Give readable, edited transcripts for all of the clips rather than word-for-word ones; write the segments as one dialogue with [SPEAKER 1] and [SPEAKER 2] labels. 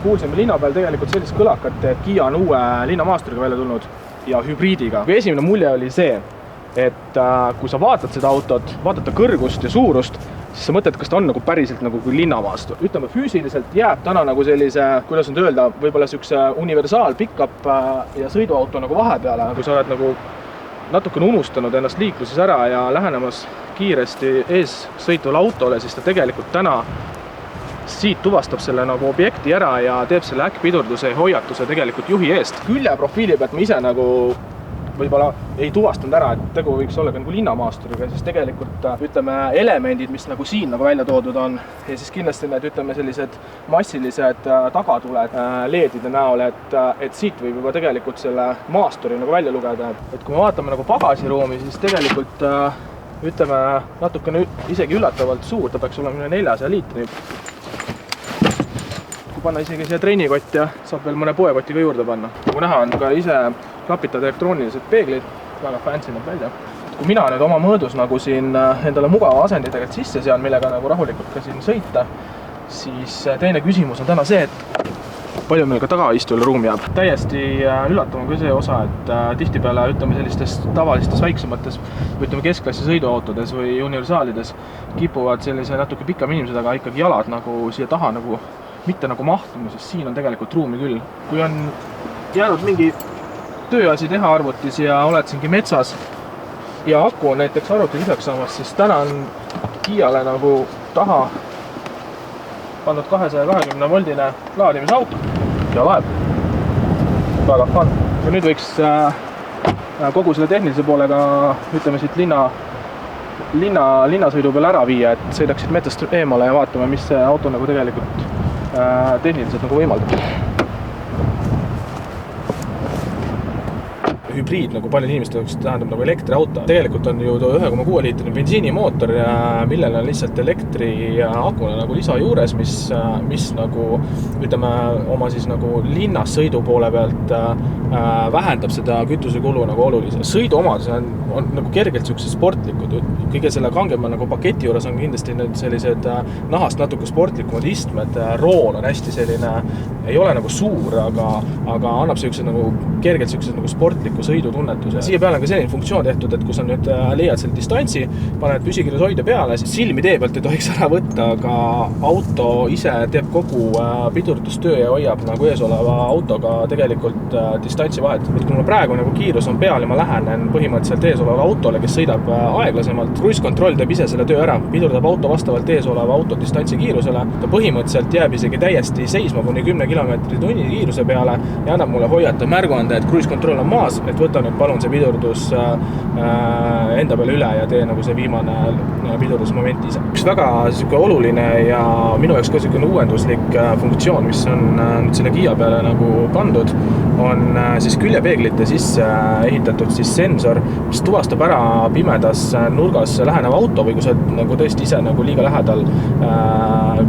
[SPEAKER 1] kuulsime linna peal tegelikult sellist kõlakat, et Kia on uue linnamaasturiga välja tulnud ja hübriidiga. Esimene mulje oli see, et kui sa vaatad seda autot, vaatad ta kõrgust ja suurust, siis sa mõtled, kas ta on nagu päriselt nagu kui linnamaastur. Ütleme, füüsiliselt jääb täna nagu sellise, kuidas nüüd öelda, võib-olla sükse universaal pick-up ja sõiduauto nagu vahepeale, kui sa oled nagu natukene unustanud ennast liikluses ära ja lähenemas kiiresti ees sõitval autole, siis ta tegelikult täna siit tuvastab selle nagu objekti ära ja teeb selle äkkpidurduse ja hoiatuse tegelikult juhi eest. Küljeprofiili pealt ma ise nagu võib-olla ei tuvastanud ära, et tegu võiks olla nagu linnamaasturiga, siis tegelikult ütleme elemendid, mis nagu siin nagu välja toodud on ja siis kindlasti need ütleme sellised massilised tagatuled LED-ide näol, et siit võib juba tegelikult selle maasturi nagu välja lugeda. Et kui me vaatame nagu pagasiruumi, siis tegelikult ütleme natukene isegi üllatavalt suur, ta peaks olema 400 liitri. Kui panna isegi siia treenikott ja saab veel mõne poekotti ka juurde panna. Nagu näha on ka ise klapitad elektroonilised peeglid, väga fancy näeb välja. Kui mina nüüd oma mõõdus nagu siin endale mugava asenditega sisse sean, millega nagu rahulikult ka siin sõita, siis teine küsimus on täna see, et palju meil ka tagaistujal ruumi jääb. Täiesti üllatav on ka see osa, et tihtipeale ütleme sellistes tavalistes väiksemates, ütleme keskklassi sõiduautodes või universaalides kipuvad sellise natuke pikam inimesed, aga ikkagi jalad nagu siia taha nagu mitte nagu mahtuma, sest siin on tegelikult ruumi küll. Kui on jäänud mingi tööasi teha arvutis ja oled siingi metsas ja aku on näiteks arvuti lisaks saamas, siis täna on Kiale nagu taha pandud 220 voldine laadimisauto ja laeb. Väga fun. Ja nüüd võiks kogu selle tehnilise poolega, ütleme siit linnasõidu peal ära viia, et sõidaksid metsast eemale ja vaatame, mis see auto nagu tegelikult tehniliselt nagu võimaldab. Hübriid nagu palju inimeste jaoks tähendab nagu elektriauto. Tegelikult on ju 1,6 liitrine bensiinimootor, millel on lihtsalt elektriakuna nagu lisa juures, mis nagu ütleme oma siis nagu linnas sõidu poole pealt vähendab seda kütusekulu nagu oluliselt. Sõidu omadus on nagu kergelt siuksed sportlikud. Kõige selle kangema nagu paketi juures on kindlasti need sellised nahast natuke sportlikumad istmed. Rool on hästi selline, ei ole nagu suur, aga annab siuksed nagu kergelt siuksed nagu sportliku sõidutunnetuse. Siia peale on ka selline funktsioon tehtud, et kui sa nüüd leiad selle distantsi, paned püsikirjus hoida peale, siis silmi tee pealt ei tohiks ära võtta, aga auto ise teeb kogu pidurdustöö ja hoiab nagu ees oleva autoga tegelikult distantsi vahet. Et kui mul praegu nagu kiirus on peal ja ma lähenen põhimõtteliselt ees oleva autole, kes sõidab aeglasemalt, kruiskontroll teeb ise selle töö ära, pidurdab auto vastavalt ees oleva auto distantsi kiirusele. Ta põhimõtteliselt jääb isegi täiesti seisma kuni 10 km/h kiiruse peale ja annab mulle hoiata märguande, et kruiskontroll on maas, et võta nüüd palun see pidurdus enda peale üle ja tee nagu see viimane pidurdusmoment ise. Üks väga oluline ja minu jaoks ka uuenduslik funktsioon, mis on nüüd selle Kia peale nagu pandud, on siis küljepeeglite sisse ehitatud siis sensor, mis tuvastab ära pimedas nurgas lähenev auto või kui sa nagu tõesti ise nagu liiga lähedal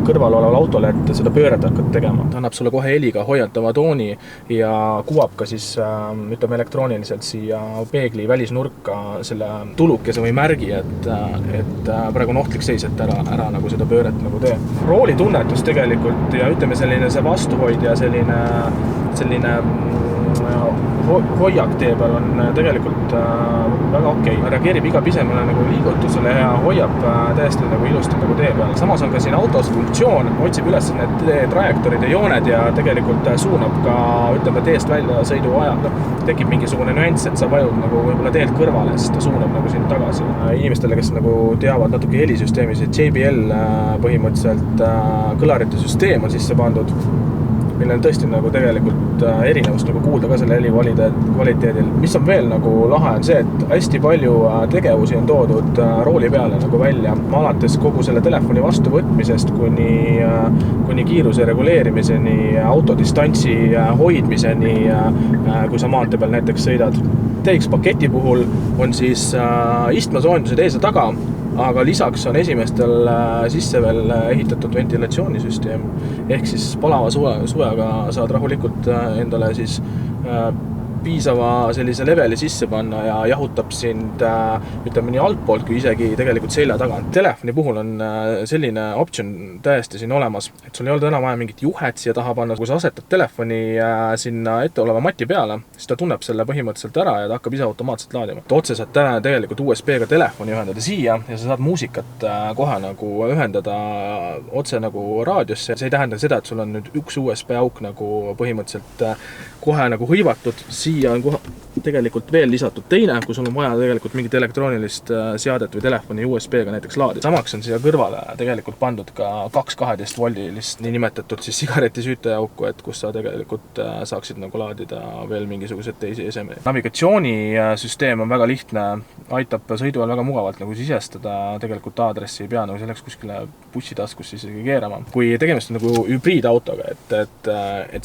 [SPEAKER 1] kõrval oleval autole, et seda pööret hakkad tegema. Ta annab sulle kohe heliga hoiatava tooni ja kuvab ka siis ütleme elektrooniliselt siia peegli välisnurka selle tulukese või märgi, et praegu on ohtlik seis, et ära nagu seda pööret nagu tee. Rooli tunnetus tegelikult ja ütleme selline see vastuhoid ja selline hoiak tee peal on tegelikult väga okei. Reageerib iga pisemale nagu liigutusele ja hoiab täiesti nagu ilusti nagu tee peal. Samas on ka siin autos funktsioon, otsib üles need trajektorid ja jooned ja tegelikult suunab ka, ütleme, teest välja sõidu ajal. Tekib mingisugune nüanss, et sa vajud nagu võib-olla teelt kõrvale, sest ta suunab nagu siin tagasi. Inimestele, kes nagu teavad natuke helisüsteemi, see JBL põhimõtteliselt kõlarite süsteem on sisse pandud, millel tõesti nagu tegelikult erinevust nagu kuulda ka selle heli kvaliteedil. Mis on veel nagu lahe on see, et hästi palju tegevusi on toodud rooli peale nagu välja. Alates kogu selle telefoni vastuvõtmisest kuni kiiruse reguleerimiseni, autodistantsi hoidmiseni, kui sa maantee peal näiteks sõidad. TX paketi puhul on siis istmesoojendused ees ja taga, aga lisaks on esimestel sisse veel ehitatud ventilatsioonisüsteem. Ehk siis palava suvega saad rahulikult endale siis piisava sellise leveli sisse panna ja jahutab sind ütleme nii altpoolt kui isegi tegelikult selja tagant. Telefoni puhul on selline optsioon täiesti siin olemas, et sul ei ole enam vaja mingit juhet siia taha panna. Kui sa asetad telefoni sinna ette oleva mati peale, siis ta tunneb selle põhimõtteliselt ära ja ta hakkab ise automaatselt laadima. Otse saad täna tegelikult USB-ga telefoni ühendada siia ja sa saad muusikat kohe nagu ühendada otse nagu raadiosse. See ei tähenda seda, et sul on nüüd üks USB auk nagu põhimõtteliselt kohe nagu hõivatud. Siia on kohe tegelikult veel lisatud teine, kui sul on vaja tegelikult mingit elektroonilist seadet või telefoni USB-ga näiteks laadida. Samaks on siia kõrvale tegelikult pandud ka 212 voldilist niinimetatud siis sigaretisüütaja auku, et kus sa tegelikult saaksid nagu laadida veel mingisugused teisi esemeid. Navigatsioonisüsteem on väga lihtne, aitab sõidu ajal väga mugavalt nagu sisestada, tegelikult aadressi ei pea nagu selleks kuskile bussitaskusse isegi keerama. Kui tegemist on nagu hübriidautoga, et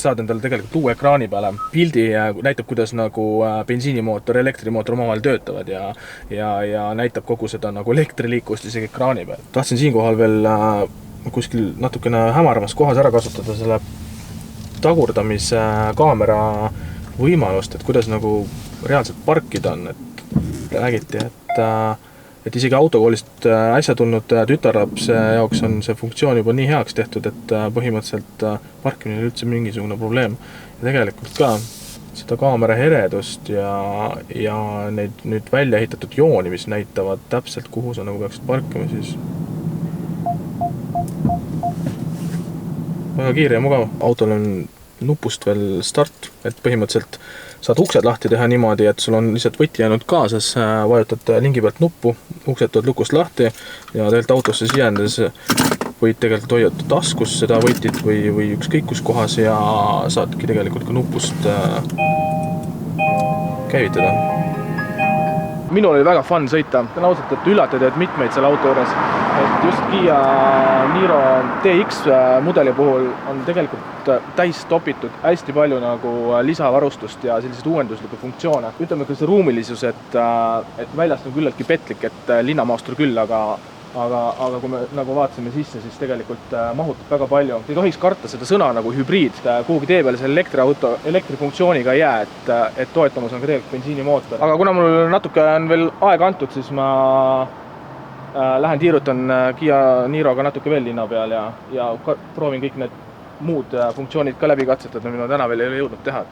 [SPEAKER 1] saad endale tegelikult uue ekraani peale pildi, näitab kuidas nagu bensiinimootor, elektrimootor omavahel töötavad ja näitab kogu seda nagu elektriliikust isegi ekraani peal. Tahtsin siinkohal veel kuskil natukene hämaramas kohas ära kasutada selle tagurdamise kaamera võimalust, et kuidas nagu reaalselt parkida on. Et räägiti, et isegi autokoolist äsja tulnud tütarlapse jaoks on see funktsioon juba nii heaks tehtud, et põhimõtteliselt parkimine oli üldse mingisugune probleem. Ja tegelikult ka seda kaamera heredust ja neid nüüd välja ehitatud jooni, mis näitavad täpselt, kuhu sa nagu peaksid parkima, siis väga kiire ja mugav. Autol on nupust veel start, et põhimõtteliselt saad uksed lahti teha niimoodi, et sul on lihtsalt võti jäänud kaasas, vajutad lingi pealt nuppu, uksed tuled lukust lahti ja tegelikult autosse sisendades võid tegelikult hoiata taskus seda võtit või ükskõik kus kohas ja saadki tegelikult ka nupust käivitada. Minul oli väga fun sõita. Täna ausalt, et üllatada, et mitmeid selle auto juures. Et just Kia Niro TX mudeli puhul on tegelikult täis topitud hästi palju nagu lisavarustust ja selliseid uuenduslikke funktsioone. Ütleme ka see ruumilisus, et väljast on küllaltki petlik, et linnamaastur küll, aga kui me nagu vaatasime sisse, siis tegelikult mahutab väga palju. Ei tohiks karta seda sõna nagu hübriid. Kuhugi tee peale selle elektrifunktsiooniga ei jää, et toetamas on ka tegelikult bensiinimootor. Aga kuna mul natuke on veel aega antud, siis ma lähen tiirutan Kia Niroga natuke veel linna peal ja proovin kõik need muud funktsioonid ka läbi katsetada, mida täna veel ei ole jõudnud teha.